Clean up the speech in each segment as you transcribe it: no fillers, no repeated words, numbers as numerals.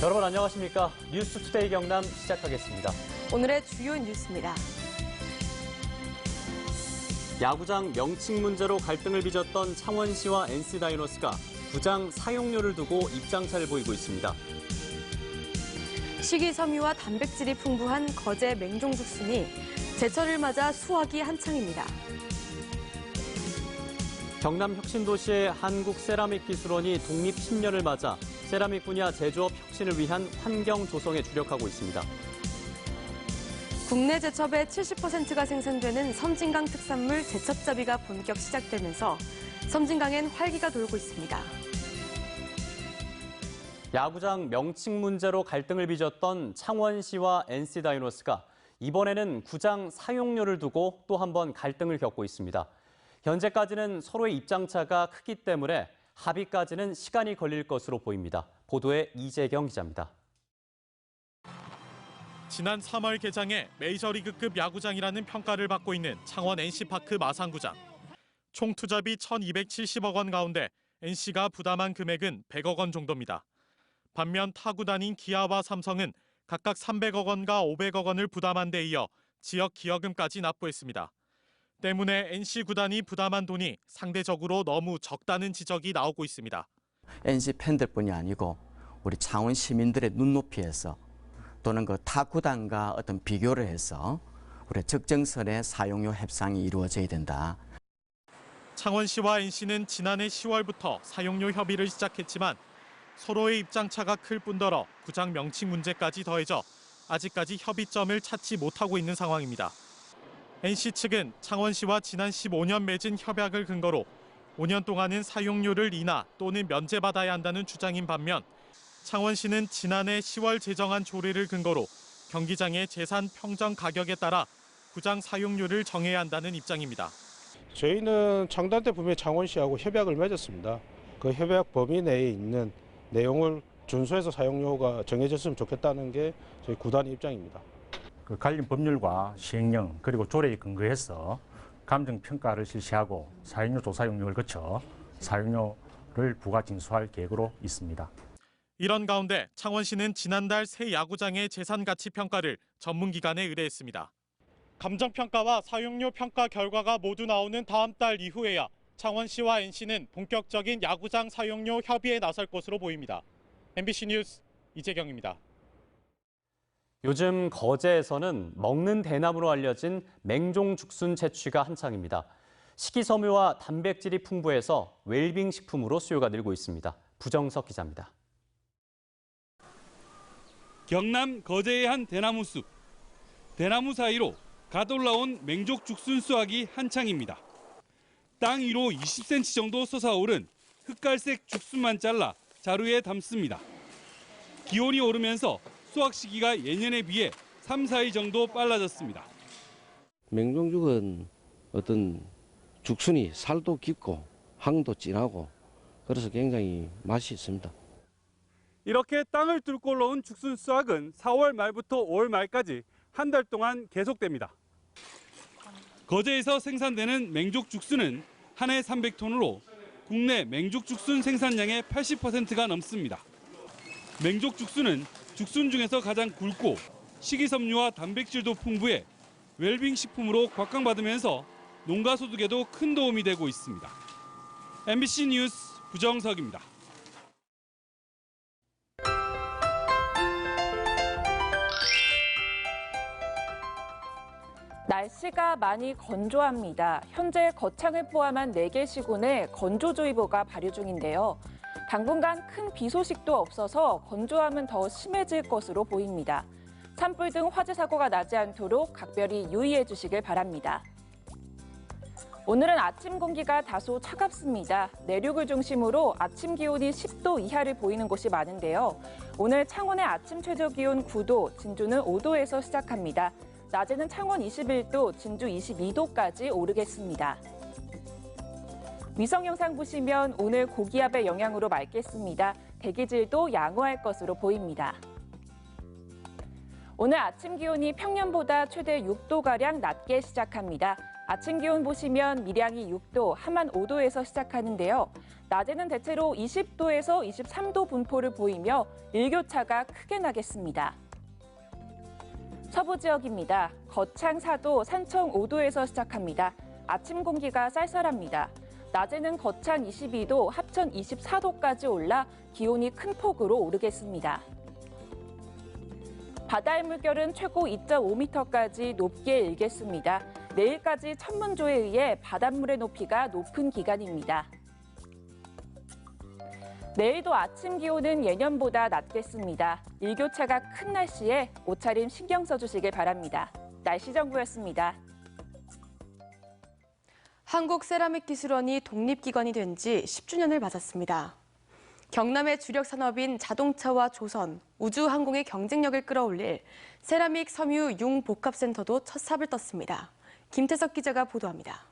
여러분 안녕하십니까? 뉴스투데이 경남 시작하겠습니다. 오늘의 주요 뉴스입니다. 야구장 명칭 문제로 갈등을 빚었던 창원시와 NC다이노스가 구장 사용료를 두고 입장차를 보이고 있습니다. 식이섬유와 단백질이 풍부한 거제 맹종죽순이 제철을 맞아 수확이 한창입니다. 경남 혁신도시의 한국세라믹기술원이 독립 10년을 맞아 세라믹 분야 제조업 혁신을 위한 환경 조성에 주력하고 있습니다. 국내 제첩의 70%가 생산되는 섬진강 특산물 제첩잡이가 본격 시작되면서 섬진강엔 활기가 돌고 있습니다. 야구장 명칭 문제로 갈등을 빚었던 창원시와 NC다이노스가 이번에는 구장 사용료를 두고 또 한 번 갈등을 겪고 있습니다. 현재까지는 서로의 입장차가 크기 때문에 합의까지는 시간이 걸릴 것으로 보입니다. 보도에 이재경 기자입니다. 지난 3월 개장해 메이저리그급 야구장이라는 평가를 받고 있는 창원 NC파크 마산구장. 총 투자비 1,270억 원 가운데 NC가 부담한 금액은 100억 원 정도입니다. 반면 타 구단인 기아와 삼성은 각각 300억 원과 500억 원을 부담한 데 이어 지역 기여금까지 납부했습니다. 때문에 NC 구단이 부담한 돈이 상대적으로 너무 적다는 지적이 나오고 있습니다. NC 팬들뿐이 아니고 우리 창원 시민들의 눈높이에서 또는 그 타 구단과 어떤 비교를 해서 우리 적정선의 사용료 협상이 이루어져야 된다. 창원시와 NC는 지난해 10월부터 사용료 협의를 시작했지만 서로의 입장차가 클 뿐더러 구장 명칭 문제까지 더해져 아직까지 협의점을 찾지 못하고 있는 상황입니다. NC 측은 창원시와 지난 15년 맺은 협약을 근거로 5년 동안은 사용료를 인하 또는 면제받아야 한다는 주장인 반면 창원시는 지난해 10월 제정한 조례를 근거로 경기장의 재산 평정 가격에 따라 구장 사용료를 정해야 한다는 입장입니다. 저희는 창단 때 분명히 창원시하고 협약을 맺었습니다. 그 협약 범위 내에 있는 내용을 준수해서 사용료가 정해졌으면 좋겠다는 게 저희 구단의 입장입니다. 그 관련 법률과 시행령 그리고 조례에 근거해서 감정평가를 실시하고 사용료 조사 용역을 거쳐 사용료를 부과 징수할 계획으로 있습니다. 이런 가운데 창원시는 지난달 새 야구장의 재산가치 평가를 전문기관에 의뢰했습니다. 감정평가와 사용료 평가 결과가 모두 나오는 다음 달 이후에야 창원시와 NC는 본격적인 야구장 사용료 협의에 나설 것으로 보입니다. MBC 뉴스 이재경입니다. 요즘 거제에서는 먹는 대나무로 알려진 맹종죽순 채취가 한창입니다. 식이섬유와 단백질이 풍부해서 웰빙 식품으로 수요가 늘고 있습니다. 부정석 기자입니다. 경남 거제의 한 대나무 숲. 대나무 사이로 갓 올라온 맹족죽순 수확이 한창입니다. 땅 위로 20cm 정도 솟아오른 흑갈색 죽순만 잘라 자루에 담습니다. 기온이 오르면서 수확 시기가 예년에 비해 3, 4일 정도 빨라졌습니다. 맹종죽은 어떤 죽순이 살도 깊고 향도 진하고 그래서 굉장히 맛이 있습니다. 이렇게 땅을 뚫고 올라온 죽순 수확은 4월 말부터 5월 말까지 한 달 동안 계속됩니다. 거제에서 생산되는 맹족 죽순은 한 해 300톤으로 국내 맹족 죽순 생산량의 80%가 넘습니다. 맹족 죽순은 죽순 중에서 가장 굵고 식이섬유와 단백질도 풍부해 웰빙 식품으로 곽강받으면서 농가 소득에도 큰 도움이 되고 있습니다. MBC 뉴스 부정석입니다. 날씨가 많이 건조합니다. 현재 거창을 포함한 4개 시군에 건조주의보가 발효 중인데요. 당분간 큰 비 소식도 없어서 건조함은 더 심해질 것으로 보입니다. 산불 등 화재 사고가 나지 않도록 각별히 유의해 주시길 바랍니다. 오늘은 아침 공기가 다소 차갑습니다. 내륙을 중심으로 아침 기온이 10도 이하를 보이는 곳이 많은데요. 오늘 창원의 아침 최저 기온 9도, 진주는 5도에서 시작합니다. 낮에는 창원 21도, 진주 22도까지 오르겠습니다. 위성 영상 보시면 오늘 고기압의 영향으로 맑겠습니다. 대기질도 양호할 것으로 보입니다. 오늘 아침 기온이 평년보다 최대 6도가량 낮게 시작합니다. 아침 기온 보시면 밀양이 6도, 함안 5도에서 시작하는데요. 낮에는 대체로 20도에서 23도 분포를 보이며 일교차가 크게 나겠습니다. 서부 지역입니다. 거창 4도, 산청 5도에서 시작합니다. 아침 공기가 쌀쌀합니다. 낮에는 거창 22도, 합천 24도까지 올라 기온이 큰 폭으로 오르겠습니다. 바다의 물결은 최고 2.5m까지 높게 일겠습니다. 내일까지 천문조에 의해 바닷물의 높이가 높은 기간입니다. 내일도 아침 기온은 예년보다 낮겠습니다. 일교차가 큰 날씨에 옷차림 신경 써주시길 바랍니다. 날씨정보였습니다. 한국세라믹기술원이 독립기관이 된 지 10주년을 맞았습니다. 경남의 주력 산업인 자동차와 조선, 우주항공의 경쟁력을 끌어올릴 세라믹 섬유 융복합센터도 첫 삽을 떴습니다. 김태석 기자가 보도합니다.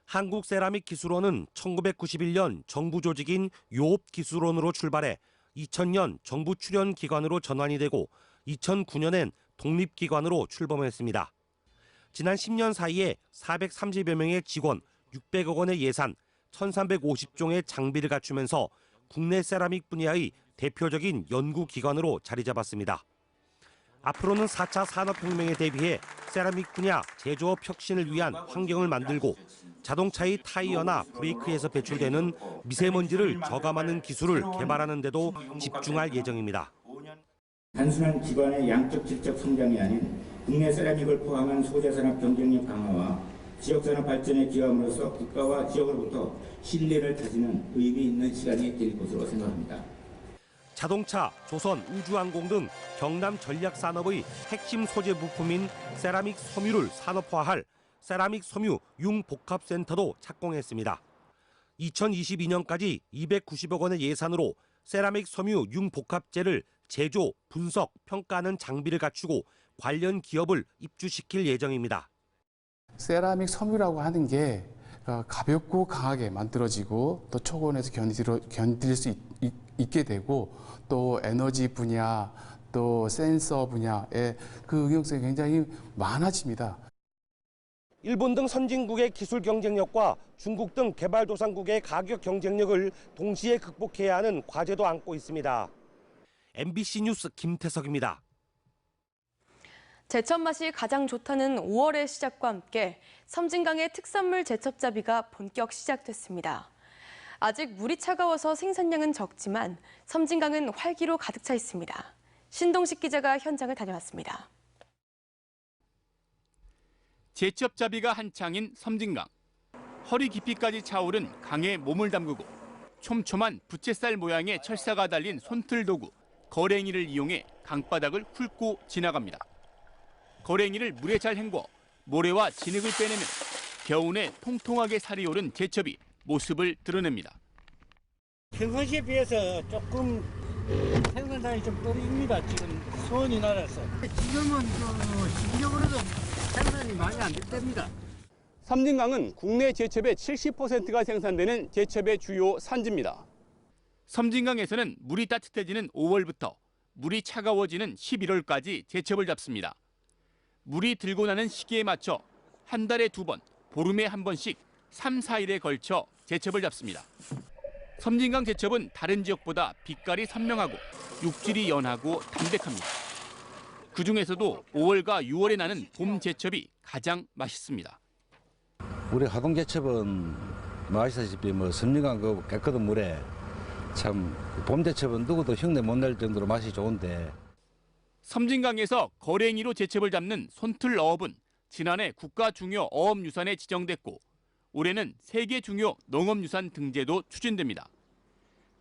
한국세라믹기술원은 1991년 정부 조직인 요업기술원으로 출발해 2000년 정부 출연기관으로 전환이 되고 2009년엔 독립기관으로 출범했습니다. 지난 10년 사이에 430여 명의 직원, 600억 원의 예산, 1350종의 장비를 갖추면서 국내 세라믹 분야의 대표적인 연구기관으로 자리 잡았습니다. 앞으로는 4차 산업혁명에 대비해 세라믹 분야 제조업 혁신을 위한 환경을 만들고 자동차의 타이어나 브레이크에서 배출되는 미세먼지를 저감하는 기술을 개발하는 데도 집중할 예정입니다. 단순한 기반의 양적 질적 성장이 아닌 국내 세라믹을 포함한 소재산업 경쟁력 강화와 지역산업 발전에 기여함으로써 국가와 지역으로부터 신뢰를 다지는 의미 있는 시간이 될 것으로 생각합니다. 자동차, 조선, 우주항공 등 경남 전략산업의 핵심 소재 부품인 세라믹 섬유를 산업화할 세라믹 섬유 융복합센터도 착공했습니다. 2022년까지 290억 원의 예산으로 세라믹 섬유 융복합재를 제조, 분석, 평가하는 장비를 갖추고 관련 기업을 입주시킬 예정입니다. 세라믹 섬유라고 하는 게 가볍고 강하게 만들어지고 또 초고온에서 견딜 수 있게 되고 또 에너지 분야, 또 센서 분야의 그 응용성이 굉장히 많아집니다. 일본 등 선진국의 기술 경쟁력과 중국 등 개발도상국의 가격 경쟁력을 동시에 극복해야 하는 과제도 안고 있습니다. MBC 뉴스 김태석입니다. 제첩 맛이 가장 좋다는 5월의 시작과 함께 섬진강의 특산물 제첩잡이가 본격 시작됐습니다. 아직 물이 차가워서 생산량은 적지만 섬진강은 활기로 가득 차 있습니다. 신동식 기자가 현장을 다녀왔습니다. 제첩잡이가 한창인 섬진강. 허리 깊이까지 차오른 강에 몸을 담그고 촘촘한 부채살 모양의 철사가 달린 손틀 도구, 거랭이를 이용해 강바닥을 훑고 지나갑니다. 거랭이를 물에 잘 헹궈 모래와 진흙을 빼내면 겨우내 통통하게 살이 오른 제첩이 모습을 드러냅니다. 평상시에 비해서 조금 생산량이 좀 떨어집니다. 지금 수온이 낮아서. 지금은 시기적으로도 생산이 많이 안 될 때입니다. 섬진강은 국내 제첩의 70%가 생산되는 제첩의 주요 산지입니다. 섬진강에서는 물이 따뜻해지는 5월부터 물이 차가워지는 11월까지 제첩을 잡습니다. 물이 들고 나는 시기에 맞춰 한 달에 2번, 보름에 한 번씩 3, 4일에 걸쳐 제첩을 잡습니다. 섬진강 제첩은 다른 지역보다 빛깔이 선명하고 육질이 연하고 담백합니다. 그중에서도 5월과 6월에 나는 봄 제첩이 가장 맛있습니다. 우리 하동 제첩은 아시다시피 섬진강 그 깨끗한 물에 참 봄 제첩은 누구도 흉내 못 낼 정도로 맛이 좋은데. 섬진강에서 거랭이로 제첩을 잡는 손틀 어업은 지난해 국가 중요 어업유산에 지정됐고 올해는 세계 중요 농업유산 등재도 추진됩니다.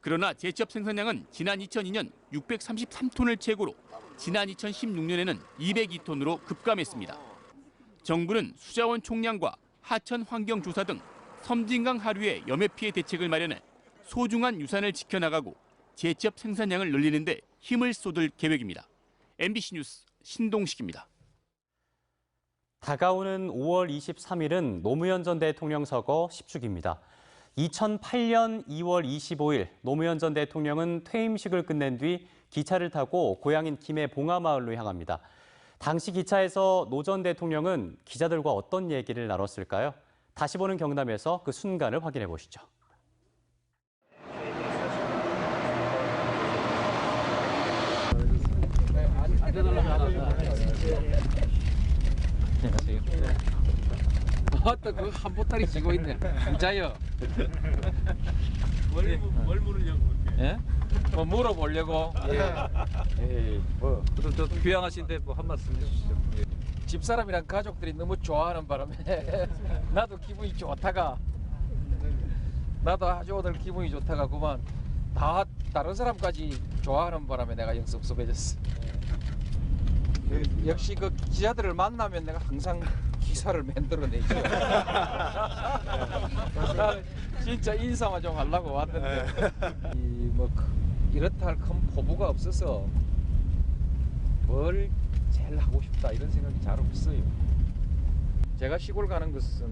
그러나 제첩 생산량은 지난 2002년 633톤을 최고로 지난 2016년에는 202톤으로 급감했습니다. 정부는 수자원 총량과 하천 환경조사 등 섬진강 하류의 염해 피해 대책을 마련해 소중한 유산을 지켜나가고 제첩 생산량을 늘리는 데 힘을 쏟을 계획입니다. MBC 뉴스 신동식입니다. 다가오는 5월 23일은 노무현 전 대통령 서거 10주기입니다. 2008년 2월 25일 노무현 전 대통령은 퇴임식을 끝낸 뒤 기차를 타고 고향인 김해 봉하마을로 향합니다. 당시 기차에서 노 전 대통령은 기자들과 어떤 얘기를 나눴을까요? 다시 보는 경남에서 그 순간을 확인해 보시죠. 안녕하세요. 아따 그 한 보따리 지고 있네. 진짜요? 뭘 물으려고? 예? 뭐 물어보려고. 예. 뭐 그래도 저 귀향하신데 뭐 한 말씀 해주시죠. 예. 집사람이랑 가족들이 너무 좋아하는 바람에 나도 기분이 좋다가 나도 아주 오늘 기분이 좋다가 그만 다 다른 사람까지 좋아하는 바람에 내가 영 섭섭해졌어. 역시 그 기자들을 만나면 내가 항상 기사를 만들어내죠. 나는 진짜 인사만 좀 하려고 왔는데 이렇다 할 큰 포부가 없어서 뭘 제일 하고 싶다 이런 생각이 잘 없어요. 제가 시골 가는 것은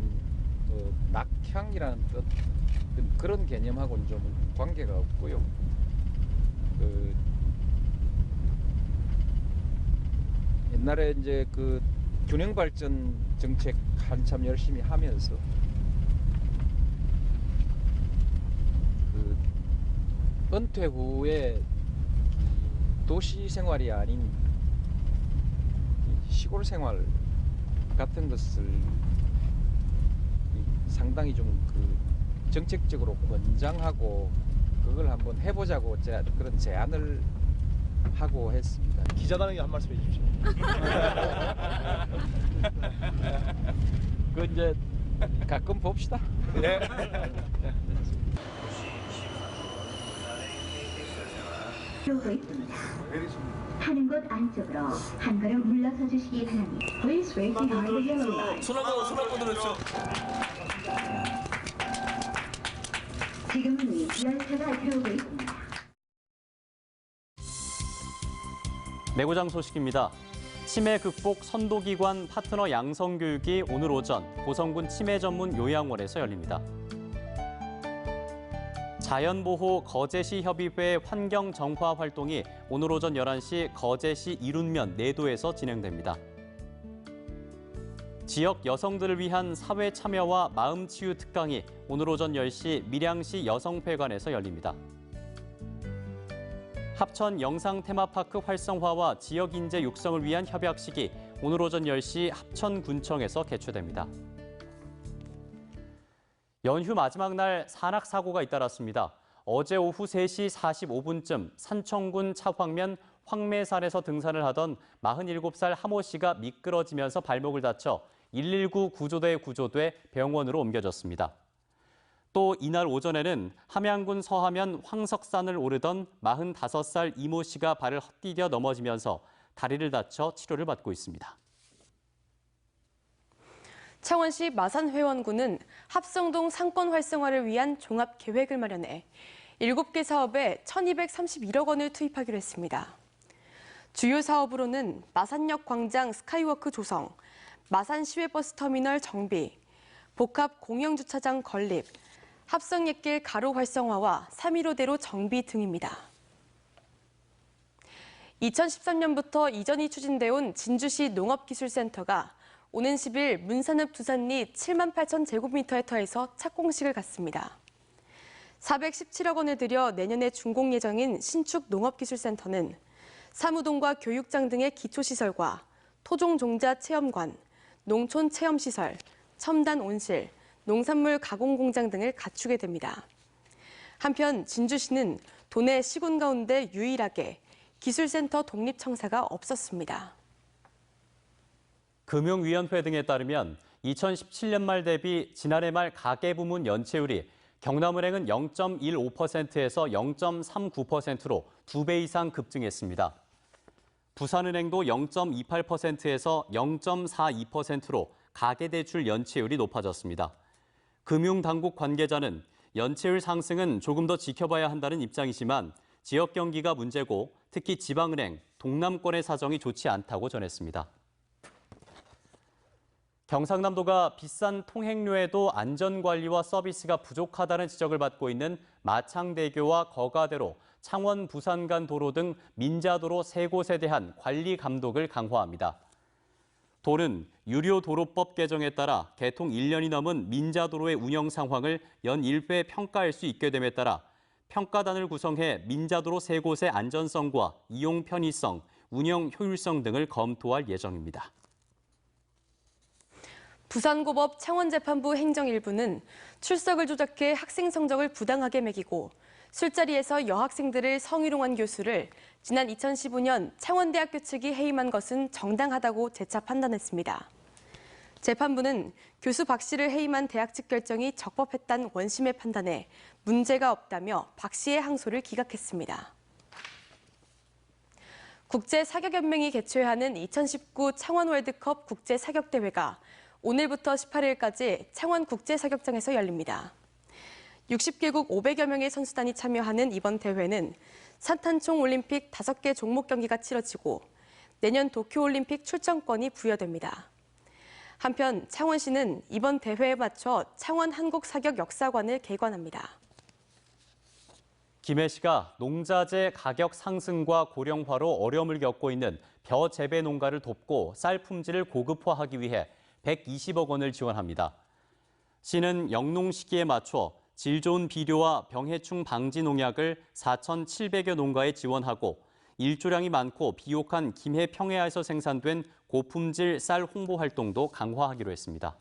낙향이라는 뜻 그런 개념하고는 좀 관계가 없고요. 옛날에 이제 그 균형 발전 정책 한참 열심히 하면서 그 은퇴 후에 도시 생활이 아닌 시골 생활 같은 것을 상당히 좀 그 정책적으로 권장하고 그걸 한번 해보자고 그런 제안을 하고 했습니다. 기자단에게 한 말씀 해주십시오. 그 이제 가끔 봅시다. 네. 들어오고 있습니다. 타는 곳 안쪽으로 한 걸음 물러서 주시기 바랍니다. Please wait behind the yellow line. 손 한번 들어주세요. 지금은 열차가 들어오고 있습니다. 내고장 소식입니다. 치매 극복 선도기관 파트너 양성교육이 오늘 오전 고성군 치매 전문 요양원에서 열립니다. 자연보호 거제시 협의회 환경정화 활동이 오늘 오전 11시 거제시 이룬면 내도에서 진행됩니다. 지역 여성들을 위한 사회 참여와 마음치유 특강이 오늘 오전 10시 밀양시 여성회관에서 열립니다. 합천 영상 테마파크 활성화와 지역 인재 육성을 위한 협약식이 오늘 오전 10시 합천군청에서 개최됩니다. 연휴 마지막 날 산악 사고가 잇따랐습니다. 어제 오후 3시 45분쯤 산청군 차황면 황매산에서 등산을 하던 47살 하모 씨가 미끄러지면서 발목을 다쳐 119 구조대에 구조돼 병원으로 옮겨졌습니다. 또 이날 오전에는 함양군 서하면 황석산을 오르던 45살 이모 씨가 발을 헛디뎌 넘어지면서 다리를 다쳐 치료를 받고 있습니다. 창원시 마산회원군은 합성동 상권 활성화를 위한 종합 계획을 마련해 7개 사업에 1,231억 원을 투입하기로 했습니다. 주요 사업으로는 마산역 광장 스카이워크 조성, 마산 시외버스 터미널 정비, 복합 공영주차장 건립, 합성예길 가로 활성화와 3.15대로 정비 등입니다. 2013년부터 이전이 추진돼 온 진주시 농업기술센터가 오는 10일 문산읍 두산리 7만 8천 제곱미터 터에서 착공식을 갖습니다. 417억 원을 들여 내년에 준공 예정인 신축 농업기술센터는 사무동과 교육장 등의 기초시설과 토종종자 체험관, 농촌 체험시설, 첨단 온실, 농산물 가공공장 등을 갖추게 됩니다. 한편 진주시는 도내 시군 가운데 유일하게 기술센터 독립청사가 없었습니다. 금융위원회 등에 따르면 2017년 말 대비 지난해 말 가계부문 연체율이 경남은행은 0.15%에서 0.39%로 2배 이상 급증했습니다. 부산은행도 0.28%에서 0.42%로 가계대출 연체율이 높아졌습니다. 금융당국 관계자는 연체율 상승은 조금 더 지켜봐야 한다는 입장이지만 지역 경기가 문제고 특히 지방은행, 동남권의 사정이 좋지 않다고 전했습니다. 경상남도가 비싼 통행료에도 안전관리와 서비스가 부족하다는 지적을 받고 있는 마창대교와 거가대로, 창원 부산 간 도로 등 민자도로 3곳에 대한 관리 감독을 강화합니다. 도는 유료도로법 개정에 따라 개통 1년이 넘은 민자도로의 운영 상황을 연 1회 평가할 수 있게 됨에 따라 평가단을 구성해 민자도로 3곳의 안전성과 이용 편의성, 운영 효율성 등을 검토할 예정입니다. 부산고법 창원재판부 행정일부는 출석을 조작해 학생 성적을 부당하게 매기고 술자리에서 여학생들을 성희롱한 교수를 지난 2015년 창원대학교 측이 해임한 것은 정당하다고 재차 판단했습니다. 재판부는 교수 박 씨를 해임한 대학 측 결정이 적법했다는 원심의 판단에 문제가 없다며 박 씨의 항소를 기각했습니다. 국제사격연맹이 개최하는 2019 창원 월드컵 국제사격대회가 오늘부터 18일까지 창원 국제사격장에서 열립니다. 60개국 500여 명의 선수단이 참여하는 이번 대회는 산탄총 올림픽 5개 종목 경기가 치러지고 내년 도쿄올림픽 출전권이 부여됩니다. 한편 창원시는 이번 대회에 맞춰 창원 한국사격역사관을 개관합니다. 김해시가 농자재 가격 상승과 고령화로 어려움을 겪고 있는 벼 재배 농가를 돕고 쌀 품질을 고급화하기 위해 120억 원을 지원합니다. 시는 영농 시기에 맞춰 질 좋은 비료와 병해충 방지 농약을 4,700여 농가에 지원하고 일조량이 많고 비옥한 김해 평해에서 생산된 고품질 쌀 홍보 활동도 강화하기로 했습니다.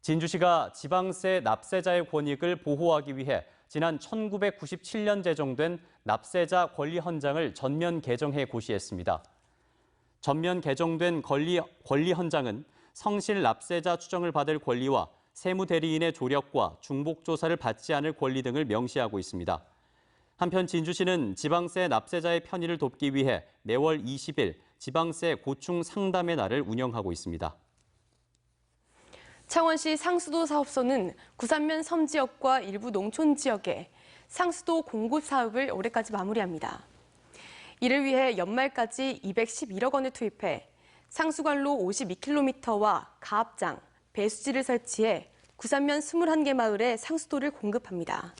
진주시가 지방세 납세자의 권익을 보호하기 위해 지난 1997년 제정된 납세자 권리 헌장을 전면 개정해 고시했습니다. 전면 개정된 권리 헌장은 성실 납세자 추정을 받을 권리와 세무대리인의 조력과 중복조사를 받지 않을 권리 등을 명시하고 있습니다. 한편 진주시는 지방세 납세자의 편의를 돕기 위해 매월 20일 지방세 고충 상담의 날을 운영하고 있습니다. 창원시 상수도 사업소는 구산면 섬지역과 일부 농촌 지역에 상수도 공급 사업을 올해까지 마무리합니다. 이를 위해 연말까지 211억 원을 투입해 상수관로 52km와 가압장, 배수지를 설치해 구산면 21개 마을에 상수도를 공급합니다.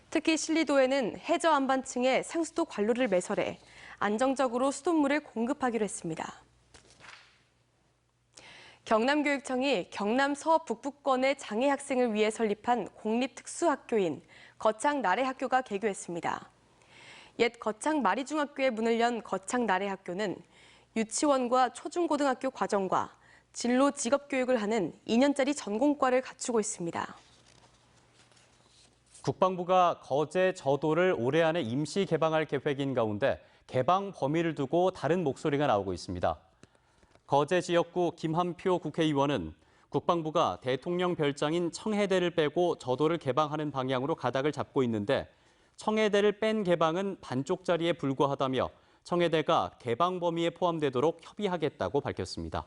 특히 신리도에는 해저 안반층에 상수도 관로를 매설해 안정적으로 수돗물을 공급하기로 했습니다. 경남교육청이 경남 서북부권의 장애 학생을 위해 설립한 공립특수학교인 거창 나래학교가 개교했습니다. 옛 거창 마리중학교에 문을 연 거창 나래학교는 유치원과 초중고등학교 과정과 진로 직업교육을 하는 2년짜리 전공과를 갖추고 있습니다. 국방부가 거제 저도를 올해 안에 임시 개방할 계획인 가운데 개방 범위를 두고 다른 목소리가 나오고 있습니다. 거제 지역구 김한표 국회의원은 국방부가 대통령 별장인 청해대를 빼고 저도를 개방하는 방향으로 가닥을 잡고 있는데 청해대를 뺀 개방은 반쪽짜리에 불과하다며 청해대가 개방 범위에 포함되도록 협의하겠다고 밝혔습니다.